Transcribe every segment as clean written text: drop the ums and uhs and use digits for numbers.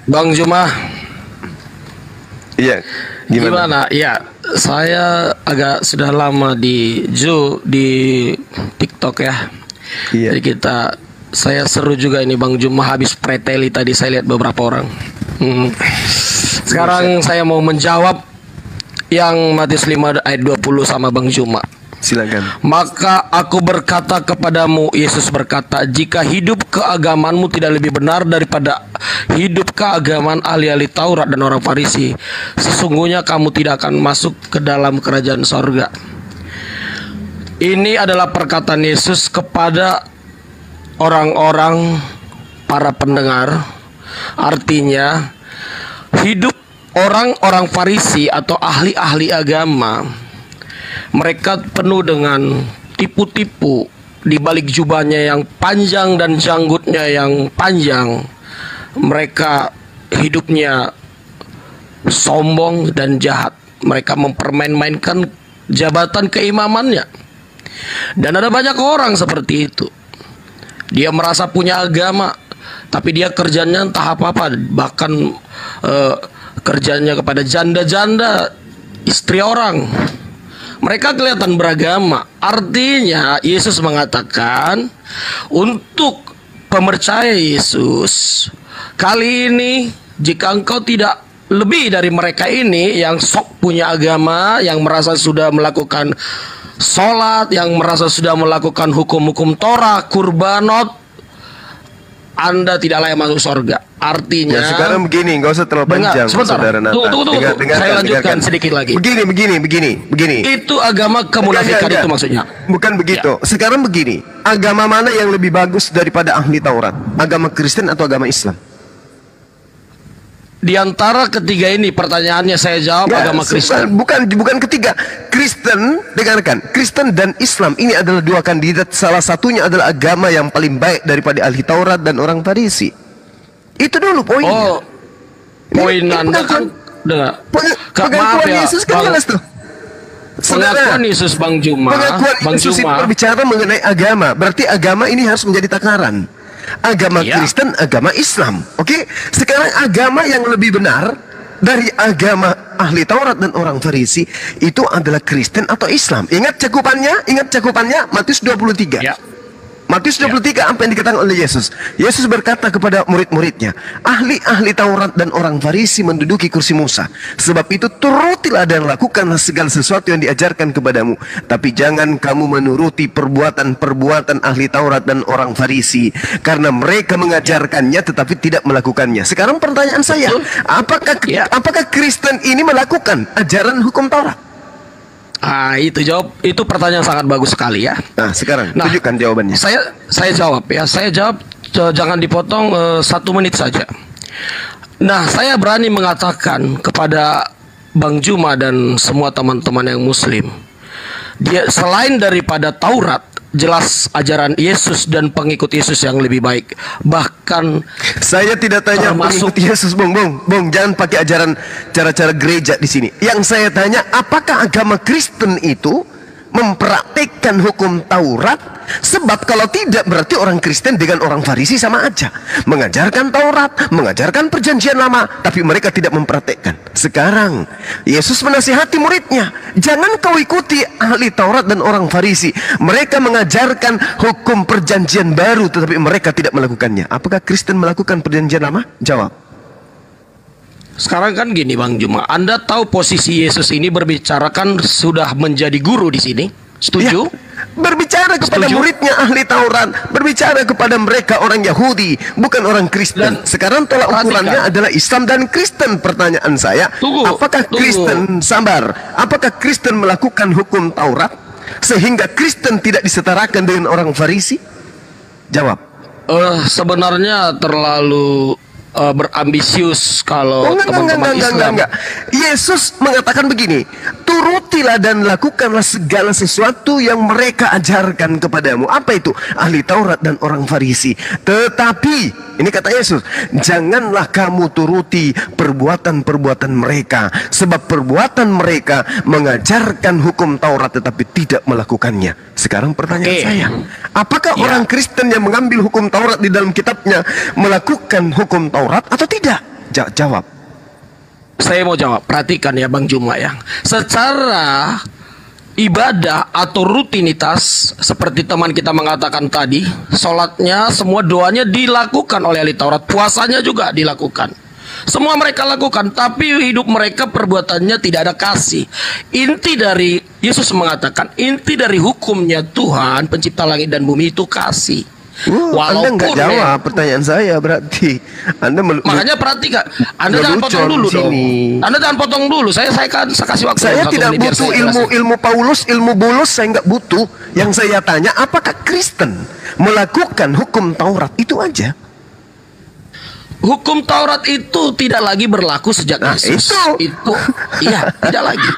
Bang Juma, Iya, gimana? gimana? Ya, saya agak sudah lama di TikTok ya. Iya. Jadi saya seru juga ini Bang Juma habis preteli tadi saya lihat beberapa orang. Sekarang saya mau menjawab yang Matius 5 ayat 20 sama Bang Juma. Silakan. Maka aku berkata kepadamu, Yesus berkata, jika hidup keagamanmu tidak lebih benar daripada hidup keagamaan ahli-ahli Taurat dan orang Farisi, sesungguhnya kamu tidak akan masuk ke dalam kerajaan sorga. Ini adalah perkataan Yesus kepada orang-orang para pendengar. Artinya, hidup orang-orang Farisi atau ahli-ahli agama, mereka penuh dengan tipu-tipu. Di balik jubahnya yang panjang dan janggutnya yang panjang, mereka hidupnya sombong dan jahat. Mereka mempermain-mainkan jabatan keimamannya. Dan ada banyak orang seperti itu. Dia merasa punya agama, tapi dia kerjanya entah apa-apa. Bahkan kerjanya kepada janda-janda, istri orang. Mereka kelihatan beragama. Artinya Yesus mengatakan, untuk pemercaya Yesus, kali ini jika engkau tidak lebih dari mereka ini yang sok punya agama, yang merasa sudah melakukan sholat, yang merasa sudah melakukan hukum-hukum Torah, kurbanot, Anda tidak layak masuk surga. Artinya, Ya, sekarang begini, nggak usah terlalu panjang, sebentar. saudara Nata. Tunggu. Saya lanjutkan sedikit lagi. Begini. Itu agama kemunafikan itu maksudnya. Bukan begitu. Sekarang begini, agama mana yang lebih bagus daripada ahli Taurat? Agama Kristen atau agama Islam? Di antara ketiga ini pertanyaannya saya jawab agama Kristen. Bukan ketiga. Kristen, dengarkan, Kristen dan Islam ini adalah dua kandidat. Salah satunya adalah agama yang paling baik daripada ahli Taurat dan orang Farisi. Itu dulu poinnya. Poin Anda kan pengakuan Yesus kan jelas tuh. Pengakuan Yesus Bang Juma. Pengakuan Yesus itu berbicara mengenai agama. Berarti agama ini harus menjadi takaran. Agama Kristen, agama Islam. Oke? Sekarang agama yang lebih benar dari agama ahli Taurat dan orang Farisi itu adalah Kristen atau Islam. Ingat cakupannya Matius 23. Ya. Matius 23 apa yang dikatakan oleh Yesus? Yesus berkata kepada murid-muridnya, ahli-ahli Taurat dan orang Farisi menduduki kursi Musa. Sebab itu turutilah dan lakukanlah segala sesuatu yang diajarkan kepadamu. Tapi jangan kamu menuruti perbuatan-perbuatan ahli Taurat dan orang Farisi, karena mereka mengajarkannya tetapi tidak melakukannya. Sekarang pertanyaan saya, apakah Kristen ini melakukan ajaran hukum Taurat? Itu pertanyaan sangat bagus sekali ya. Nah, sekarang tunjukkan jawabannya. Saya jawab ya. Saya jawab, jangan dipotong 1 menit saja. Nah, saya berani mengatakan kepada Bang Juma dan semua teman-teman yang Muslim, dia selain daripada Taurat, jelas ajaran Yesus dan pengikut Yesus yang lebih baik. Bahkan saya tidak tanya pengikut Yesus, Bung, jangan pakai ajaran cara-cara gereja di sini. Yang saya tanya, apakah agama Kristen itu mempraktikkan hukum Taurat? Sebab kalau tidak, berarti orang Kristen dengan orang Farisi sama aja. Mengajarkan Taurat, mengajarkan perjanjian lama, tapi mereka tidak mempraktikkan. Sekarang Yesus menasihati muridnya, jangan kau ikuti ahli Taurat dan orang Farisi. Mereka mengajarkan hukum perjanjian baru, tetapi mereka tidak melakukannya. Apakah Kristen melakukan perjanjian lama? Jawab. Sekarang kan gini Bang Juma, Anda tahu posisi Yesus ini berbicarakan sudah menjadi guru di sini. Setuju? Ya, berbicara kepada muridnya ahli Taurat, berbicara kepada mereka orang Yahudi, bukan orang Kristen. Sekarang tolak ukurnya adalah Islam dan Kristen. Pertanyaan saya, apakah Kristen apakah Kristen melakukan hukum Taurat sehingga Kristen tidak disetarakan dengan orang Farisi? Jawab. Sebenarnya terlalu berambisius kalau teman-teman Islam. Yesus mengatakan begini, turutilah dan lakukanlah segala sesuatu yang mereka ajarkan kepadamu. Apa itu? Ahli Taurat dan orang Farisi. Tetapi, ini kata Yesus, janganlah kamu turuti perbuatan-perbuatan mereka, sebab perbuatan mereka mengajarkan hukum Taurat tetapi tidak melakukannya. Sekarang pertanyaan saya, apakah orang Kristen yang mengambil hukum Taurat di dalam kitabnya melakukan hukum Taurat atau tidak? Jawab. Saya mau jawab. Perhatikan ya Bang Juma ya. Secara ibadah atau rutinitas, seperti teman kita mengatakan tadi, sholatnya, semua doanya dilakukan oleh ahli Taurat, puasanya juga dilakukan, semua mereka lakukan, tapi hidup mereka, perbuatannya tidak ada kasih. Inti dari Yesus mengatakan, inti dari hukumnya Tuhan pencipta langit dan bumi itu kasih. Anda nggak jawab pertanyaan saya, berarti Anda makanya perhatikan, Anda jangan potong dulu dong. Anda jangan potong dulu. Saya kasih waktu. Saya tidak butuh ilmu Paulus, ilmu Bulus, saya nggak butuh. Yang saya tanya, apakah Kristen melakukan hukum Taurat? Itu aja. Hukum Taurat itu tidak lagi berlaku sejak Yesus. Itu iya, tidak lagi.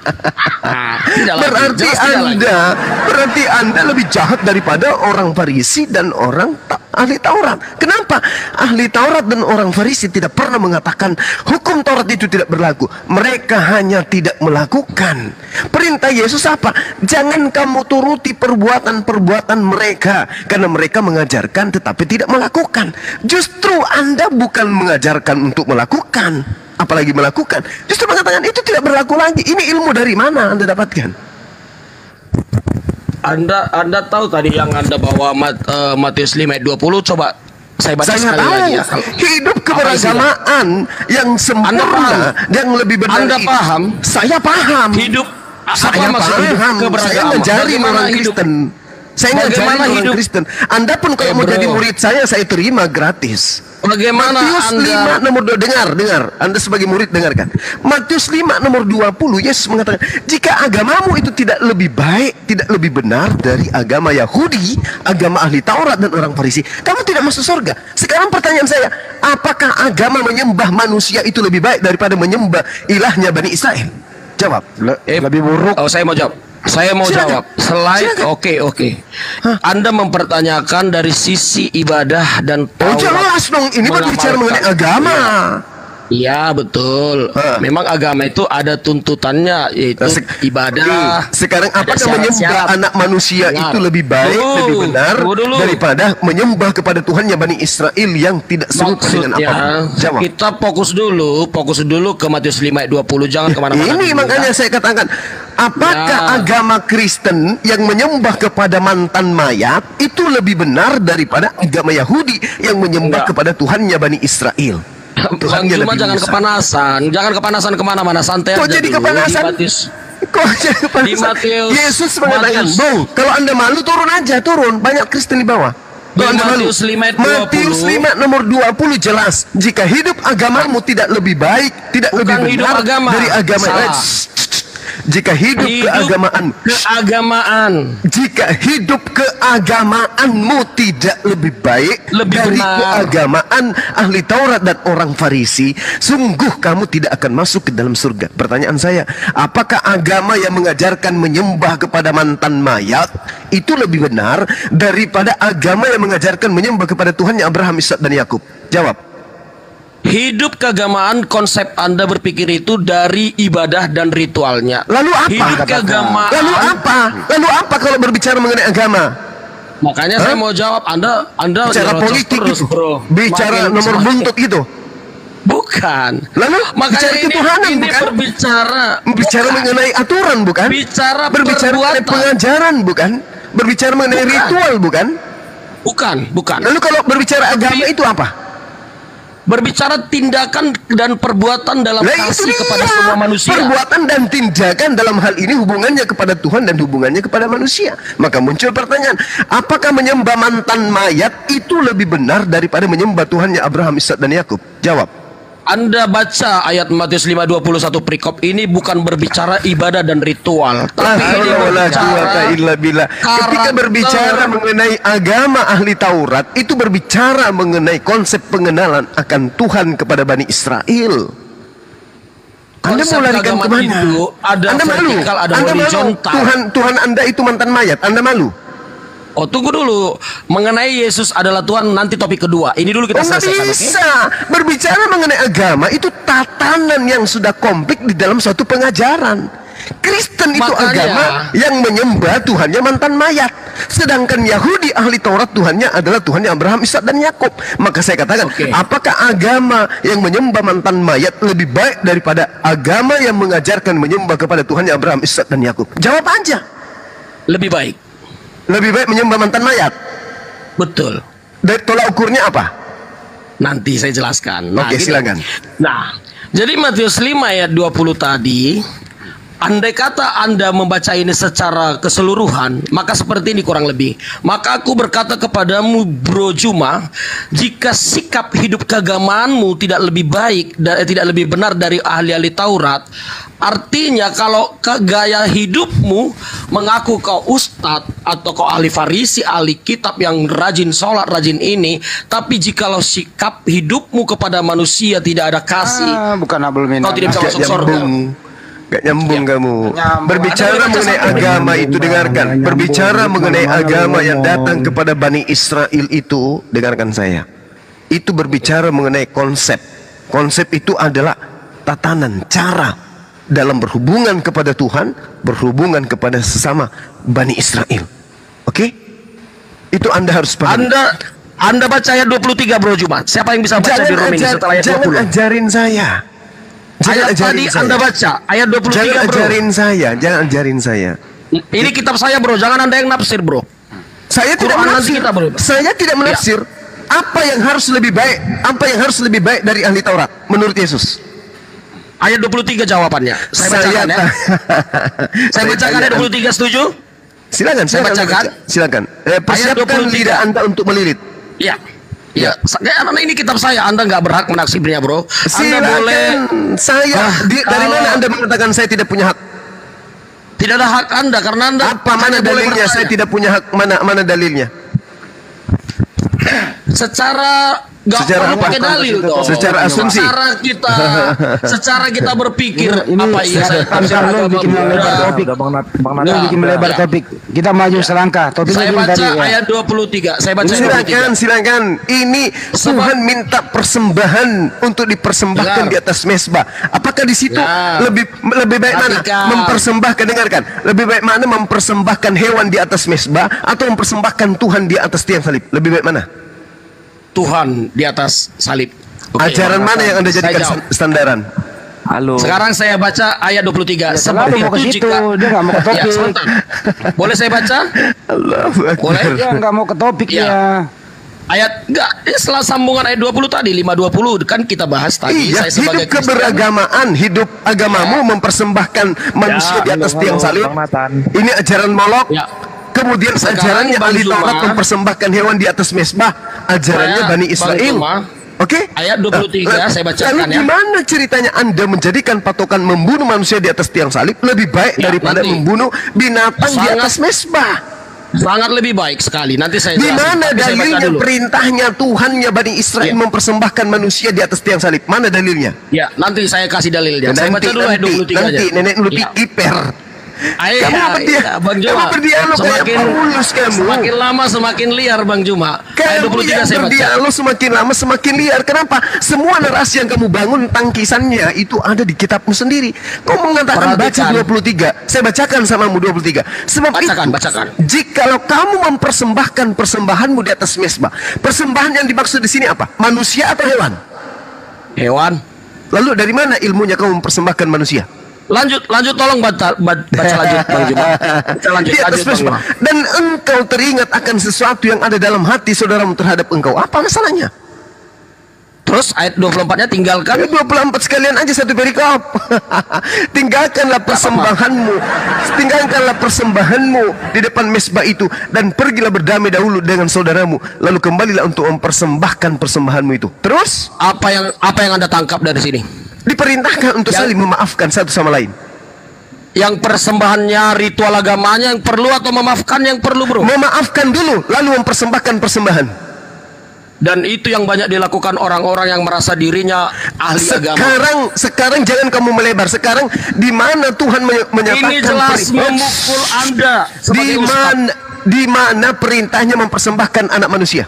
Berarti Anda lebih jahat daripada orang Farisi dan orang ahli Taurat. Kenapa? Ahli Taurat dan orang Farisi tidak pernah mengatakan hukum Taurat itu tidak berlaku. Mereka hanya tidak melakukan. Perintah Yesus apa? Jangan kamu turuti perbuatan-perbuatan mereka, karena mereka mengajarkan tetapi tidak melakukan. Justru Anda bukan mengajarkan untuk melakukan, apalagi melakukan. Justru mengatakan itu tidak berlaku lagi. Ini ilmu dari mana Anda dapatkan? Anda tahu tadi yang Anda bawa Matius 5 ayat 20, coba saya baca sekali lagi ya. Hidup keberagamaan yang sempurna, yang lebih benar. Anda paham? Saya paham. Hidup saya paham. Saya ngajarin orang Kristen. Saya ngajarin orang Kristen. Anda pun kalau mau jadi murid saya terima gratis. Bagaimana Matius Anda 5 nomor 2, dengar. Anda sebagai murid dengarkan. Matius 5 nomor 20, Yesus mengatakan, jika agamamu itu tidak lebih baik, tidak lebih benar dari agama Yahudi, agama ahli Taurat dan orang Farisi, kamu tidak masuk surga. Sekarang pertanyaan saya, apakah agama menyembah manusia itu lebih baik daripada menyembah ilahnya Bani Israel? Jawab. Lebih buruk. Oh, saya mau jawab. Jawab. Selain oke. Anda mempertanyakan dari sisi ibadah dan Taurat. Jelas dong, ini berbicara mengenai agama. Iya betul. Memang agama itu ada tuntutannya, yaitu ibadah. Sekarang apakah menyembah anak manusia itu lebih baik, lebih benar daripada menyembah kepada Tuhannya Bani Israel yang tidak serupa dengan apapun? Jawab. Kita fokus dulu ke Matius 5 ayat 20, jangan kemana-mana. Ini makanya saya katakan, apakah agama Kristen yang menyembah kepada mantan mayat itu lebih benar daripada agama Yahudi yang menyembah kepada Tuhannya Bani Israel? Bang Juma jangan kepanasan kemana-mana, santai aja. Kok jadi kepanasan? Di Matius, Yesus mengatakan, Bung, kalau Anda malu turun. Banyak Kristen di bawah. Matius 5 nomor 20 jelas, jika hidup agamamu tidak lebih baik, tidak lebih benar dari agama lain. Jika hidup keagamaanmu tidak lebih baik dari keagamaan ahli Taurat dan orang Farisi, sungguh kamu tidak akan masuk ke dalam surga. Pertanyaan saya, apakah agama yang mengajarkan menyembah kepada mantan mayat itu lebih benar daripada agama yang mengajarkan menyembah kepada Tuhannya Abraham, Ishak dan Yakub? Jawab. Hidup keagamaan, konsep Anda berpikir itu dari ibadah dan ritualnya. Lalu apa? Hidup keagamaan. Lalu apa kalau berbicara mengenai agama? Makanya saya mau jawab. Anda bicara politik terus, bro. Bicara nomor buntut gitu. Bukan. Lalu bicara ketuhanan, bukan? Berbicara mengenai aturan, bukan? Berbicara mengenai pengajaran, bukan? Berbicara mengenai ritual, bukan? Bukan. Lalu kalau berbicara agama itu apa? Berbicara tindakan dan perbuatan dalam kasih kepada semua manusia. Perbuatan dan tindakan dalam hal ini hubungannya kepada Tuhan dan hubungannya kepada manusia. Maka muncul pertanyaan, apakah menyembah mantan mayat itu lebih benar daripada menyembah Tuhannya Abraham, Ishak dan Yakub? Jawab. Anda baca ayat Matius 5:21 perikop ini bukan berbicara ibadah dan ritual, tapi ini berbicara ketika berbicara mengenai agama ahli Taurat, itu berbicara mengenai konsep pengenalan akan Tuhan kepada Bani Israel. Anda mau larikan kemana? Anda malu? Tuhan Anda itu mantan mayat. Anda malu? Oh, tunggu dulu. Mengenai Yesus adalah Tuhan, nanti topik kedua. Ini dulu kita selesaikan. Bisa. Berbicara mengenai agama itu tatanan yang sudah komplit di dalam suatu pengajaran. Kristen itu Makanya, agama yang menyembah Tuhannya mantan mayat. Sedangkan Yahudi ahli Taurat Tuhannya adalah Tuhannya Abraham, Ishak dan Yakub. Maka saya katakan, apakah agama yang menyembah mantan mayat lebih baik daripada agama yang mengajarkan menyembah kepada Tuhannya Abraham, Ishak dan Yakub? Jawab aja. Lebih baik. Lebih baik menyembah mantan mayat. Betul. Dari tolak ukurnya apa? Nanti saya jelaskan. Nah, Oke, silakan. Nah, jadi Matius 5 ayat 20 tadi, andai kata Anda membaca ini secara keseluruhan, maka seperti ini kurang lebih. Maka aku berkata kepadamu, Bro Juma, jika sikap hidup keagamaanmu tidak lebih baik, tidak lebih benar dari ahli-ahli Taurat, artinya kalau gaya hidupmu mengaku kau ustadz atau kau ahli Farisi, ahli kitab yang rajin sholat, rajin ini, tapi jikalau sikap hidupmu kepada manusia tidak ada kasih, bukan kau tidak bisa masuk surga. Gak nyambung kamu. Berbicara mengenai agama itu, dengarkan. Berbicara mengenai agama yang datang kepada Bani Israel itu, dengarkan saya. Itu berbicara mengenai konsep. Konsep itu adalah tatanan, cara dalam berhubungan kepada Tuhan, berhubungan kepada sesama Bani Israel. Oke? Itu Anda harus paham. Anda baca ayat 23, Bro Juma. Siapa yang bisa baca di room ini setelah ayat 20? Jangan ajarin saya. Ayat tadi Anda baca ayat 23, jangan bro. Jangan ajarin saya. Ini kitab saya, bro. Jangan Anda yang nafsir, bro. Saya tidak menafsir. Saya tidak menafsir. Apa yang harus lebih baik? Apa yang harus lebih baik dari ahli Taurat menurut Yesus? Ayat 23 jawabannya. Saya bacakan ya. Saya bacakan ayat 23, setuju? Silakan, saya bacakan. Silakan. Persiapkan lidah Anda untuk melilit. Iya. Ya, karena ini kitab saya, Anda nggak berhak menaksirnya, bro. Anda boleh. Dari mana Anda mengatakan saya tidak punya hak? Tidak ada hak Anda karena Anda. Apa mana dalilnya? Saya tidak punya hak. Mana dalilnya? Secara nggak perlu pakai dalil dong. Secara asumsi. Secara kita berpikir ini apa iya saya lo bikin melebar topik. Lo bikin melebar topik. Kita maju selangkah. Saya baca ayat 23. Saya baca silakan. Ini Tuhan minta persembahan untuk dipersembahkan di atas mezbah. Apakah di situ lebih baik mana mempersembahkan, dengarkan. Lebih baik mana mempersembahkan hewan di atas mezbah atau mempersembahkan Tuhan di atas tiang salib? Lebih baik mana? Tuhan di atas salib. Ajaran mana yang Anda jadikan standaran? Halo. Sekarang saya baca ayat 23. Sebab itu jika dia nggak mau ke topik. Boleh saya baca? Boleh? Dia nggak mau ke topik ya. Ayat setelah sambungan ayat 20 tadi, 5:20 kan kita bahas tadi. Iya, saya hidup keberagamaan, hidup agamamu mempersembahkan manusia di atas tiang salib. Ini ajaran Molok. Kemudian ajarannya ahli Taurat mempersembahkan hewan di atas mezbah, ajarannya Bani Israel. Oke? Ayat 23 saya bacakan ya. Gimana ceritanya Anda menjadikan patokan membunuh manusia di atas tiang salib lebih baik daripada membunuh binatang di atas mezbah? Sangat lebih baik sekali. Nanti saya jelaskan. Di mana dalilnya perintahnya Tuhannya Bani Israel mempersembahkan manusia di atas tiang salib? Mana dalilnya? Ya, nanti saya kasih dalilnya. Saya baca dulu ayat 23 nanti nenek lu kiper. Bang Juma, semakin lama semakin liar, Bang Juma. Kamu yang berdialog semakin lama semakin liar. Kenapa? Semua narasi yang kamu bangun tangkisannya itu ada di kitabmu sendiri. Kau mengatakan baca 23. Saya bacakan samamu 23. Sebab bacakan. Jikalau kamu mempersembahkan persembahanmu di atas mezbah, persembahan yang dimaksud di sini apa? Manusia atau hewan? Hewan. Lalu dari mana ilmunya kamu mempersembahkan manusia? Lanjut tolong baca lanjut Bang Juma. Lanjut Bang Juma. Dan engkau teringat akan sesuatu yang ada dalam hati saudaramu terhadap engkau. Apa masalahnya? Terus ayat 24-nya tinggalkan. Ayat 24 sekalian aja satu perikop. Tinggalkanlah persembahanmu. Tinggalkanlah persembahanmu di depan mezbah itu dan pergilah berdamai dahulu dengan saudaramu. Lalu kembalilah untuk mempersembahkan persembahanmu itu. Terus apa yang Anda tangkap dari sini? Diperintahkan untuk saling memaafkan satu sama lain. Yang persembahannya ritual agamanya yang perlu atau memaafkan yang perlu, bro? Memaafkan dulu, lalu mempersembahkan persembahan. Dan itu yang banyak dilakukan orang-orang yang merasa dirinya ahli agama. Sekarang jangan kamu melebar. Sekarang di mana Tuhan menyatakan ini jelas memukul Anda sebagai di mana perintahnya mempersembahkan anak manusia?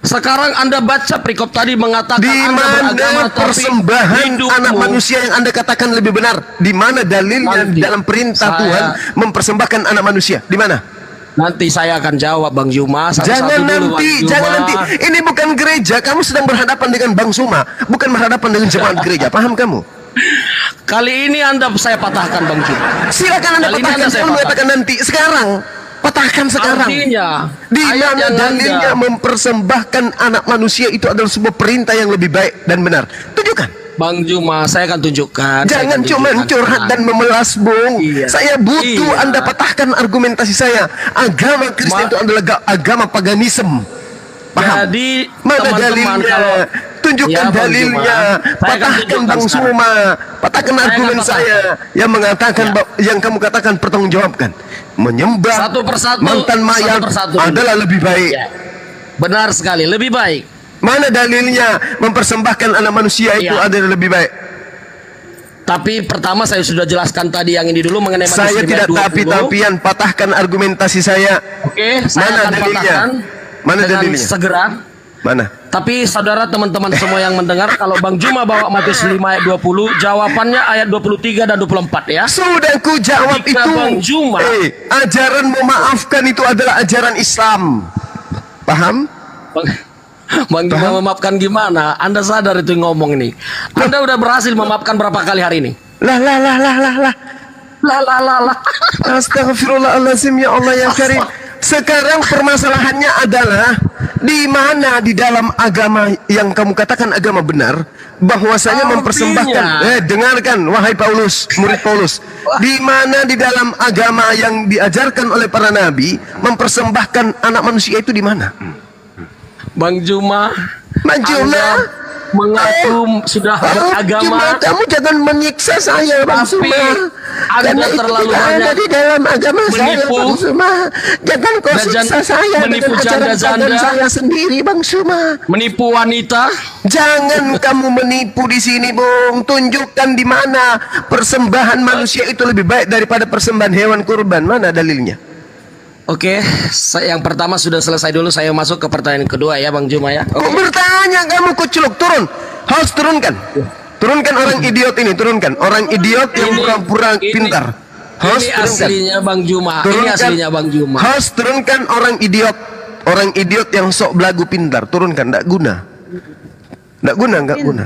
Sekarang Anda baca perikop tadi mengatakan Di Anda beragama mana tapi persembahan hidupmu- anak manusia yang Anda katakan lebih benar? Di mana dalilnya Nanti dalam perintah saya- Tuhan mempersembahkan anak manusia? Di mana? Nanti saya akan jawab Bang Juma. Satu-satu Jangan dulu, nanti, Bang Juma. jangan nanti. Ini bukan gereja. Kamu sedang berhadapan dengan Bang Suma, bukan berhadapan dengan jemaat gereja. Paham kamu? Kali ini saya patahkan Bang Juma. Silakan Anda Kali ini patahkan. Anda saya Jangan mengatakan nanti. Sekarang. Patahkan sekarang. Artinya Di ayat mana yang dalilnya Anda- mempersembahkan anak manusia itu adalah sebuah perintah yang lebih baik dan benar. Tunjukkan. Bang Juma, saya akan tunjukkan. Jangan cuma curhat dan memelas, Bung. Iya. Saya butuh Iya. Anda patahkan argumentasi saya. Agama Kristen itu adalah agama paganisme. Paham? Jadi Mana teman-teman, dalilnya? kalau Tunjukkan Ya, Bang dalilnya. Juma. Saya akan Patahkan tunjukkan Bang sekarang. Suma. Patahkan Saya akan argumen patahkan. saya yang mengatakan Ya. yang kamu katakan pertanggungjawabkan. Menyembah Satu persatu, mantan mayat satu persatu dulu. adalah lebih baik. Ya. Benar sekali, lebih baik. Mana dalilnya mempersembahkan anak manusia itu Ya. adalah lebih baik? Tapi pertama saya sudah jelaskan tadi yang ini dulu mengenai Matius Saya 5 tidak 20. tapi-tapian, patahkan argumentasi saya. Oke, saya Mana akan dalilnya? patahkan Mana dengan dalilnya? segera. Mana? Tapi saudara teman-teman semua yang mendengar, kalau Bang Juma bawa Matius 5 ayat 20, jawabannya ayat 23 dan 24 ya. Sudah ku jawab Jika itu. Bang Juma- Ajaran memaafkan itu adalah ajaran Islam. Paham? Bang Juma memaafkan gimana? Anda sadar itu ngomong ini. Anda udah berhasil memaafkan berapa kali hari ini? Lah. Lah. Astagfirullahaladzim, ya Allah yang karim. Sekarang permasalahannya adalah di mana di dalam agama yang kamu katakan agama benar, bahwasanya Artinya- mempersembahkan. Dengarkan wahai Paulus, murid Paulus. Di mana di dalam agama yang diajarkan oleh para nabi mempersembahkan anak manusia itu di mana? Bang Juma, Bang Juma? Anda mengaku sudah beragama, Cuma kamu jangan menyiksa saya, Bang tapi Suma. Anda Karena itu terlalu tidak ada banyak di dalam agama saya, menipu Bang Suma. Jangan kau dan siksa saya menipu dengan ajaran janda-janda. saya sendiri, Bang Suma. menipu wanita. Jangan kamu menipu di sini, Bung. Tunjukkan di mana persembahan manusia itu lebih baik daripada persembahan hewan kurban. Mana dalilnya? Oke, yang pertama sudah selesai dulu. Saya masuk ke pertanyaan kedua ya, Bang Juma ya. Kok bertanya kamu kuculuk, turun. Harus turunkan. Turunkan orang idiot ini, turunkan. Orang idiot yang pura-pura pintar. Harus Ini turunkan. aslinya Bang Juma. Ini Turunkan. aslinya Bang Juma. Harus turunkan orang idiot. Orang idiot yang sok belagu pintar. Turunkan, enggak guna. Enggak guna, enggak guna.